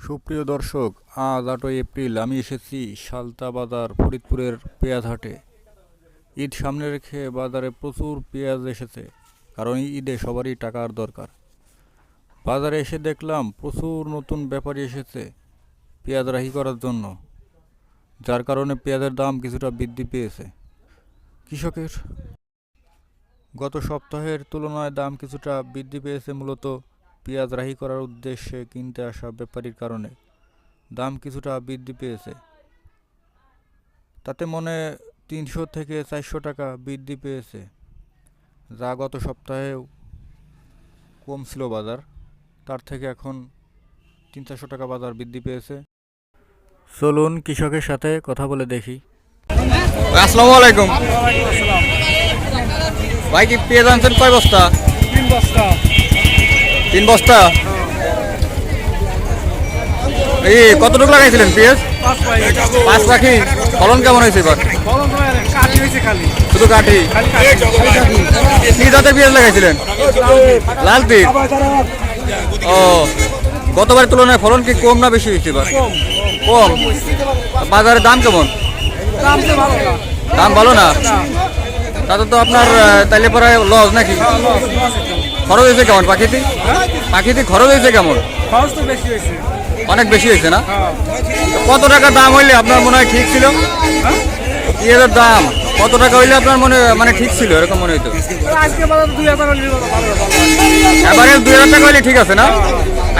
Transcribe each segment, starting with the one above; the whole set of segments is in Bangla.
সুপ্রিয় দর্শক, আজ 8 এপ্রিল আমি এসেছি সালতা বাজার ফরিদপুরের পেঁয়াজ হাটে। ঈদ সামনে রেখে বাজারে প্রচুর পেঁয়াজ এসেছে, কারণ ঈদে সবারই টাকার দরকার। বাজারে এসে দেখলাম প্রচুর নতুন ব্যাপারী এসেছে পেঁয়াজ রাহি করার জন্য, যার কারণে পেঁয়াজের দাম কিছুটা বৃদ্ধি পেয়েছে। কৃষকের গত সপ্তাহের তুলনায় দাম কিছুটা বৃদ্ধি পেয়েছে, মূলত পেঁয়াজ রাহি করার উদ্দেশ্যে কিনতে আসা ব্যাপারীর কারণে দাম কিছুটা বৃদ্ধি পেয়েছে। তাতে মনে 300 থেকে 400 টাকা বৃদ্ধি পেয়েছে, যা গত সপ্তাহেও কম ছিল বাজার। তার থেকে এখন 300-400 টাকা বাজার বৃদ্ধি পেয়েছে। চলুন কৃষকের সাথে কথা বলে দেখি। আসসালামু আলাইকুম ভাই, কি পেঁয়াজ আনছেন কয় বস্তা? 3 বস্তা। 3 বস্তা। এই কতটুকু লাগাইছিলেন পেঁয়াজ? 5 পাখি। ফলন কেমন হয়েছে এবার? কাঠি হয়েছে খালি, শুধু কাঠি। কি জাতের পেঁয়াজ লাগাইছিলেন? লাল তীর। ও, গতবারের তুলনায় ফলন কি কম না বেশি হয়েছে এবার? কম। বাজারের দাম কেমন? দাম ভালো না। তাতে তো আপনার তাইলে পরে লস নাকি? খরচ হয়েছে কেমন? পাখিতে খরচ হয়েছে কেমন? খরচ তো বেশি হয়েছে, অনেক বেশি হয়েছে না? কত টাকা দাম হইলে আপনার মনে হয় ঠিক ছিল? পেঁয়াজের দাম কত টাকা হইলে আপনার মানে ঠিক ছিল এরকম মনে হইতো? আজকে বাজার 2000 হলে ভালো। এবারে 2000 টাকা হইলে ঠিক আছে না?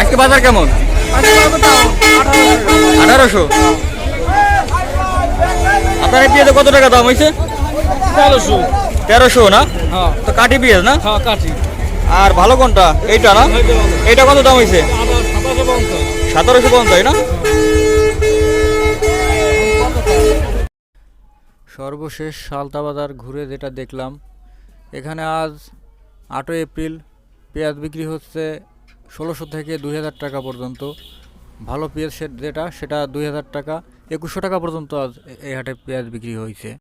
আজকে বাজার কেমন? 1800। আপনার এই পেঁয়াজে কত টাকা দাম হয়েছে? 1300 না? তো কাঠি পেঁয়াজ না? কাঠি। আর ভালো কোনটা? এইটা না? এইটা কত দাম হয়েছে? 1750 না? সর্বশেষ সালতা বাজার ঘুরে যেটা দেখলাম, এখানে আজ 8 এপ্রিল পেঁয়াজ বিক্রি হচ্ছে 1600 থেকে 2000 টাকা পর্যন্ত। ভালো পেঁয়াজ যেটা সেটা 2000 টাকা 2100 টাকা পর্যন্ত আজ এই হাটে পেঁয়াজ বিক্রি হয়েছে।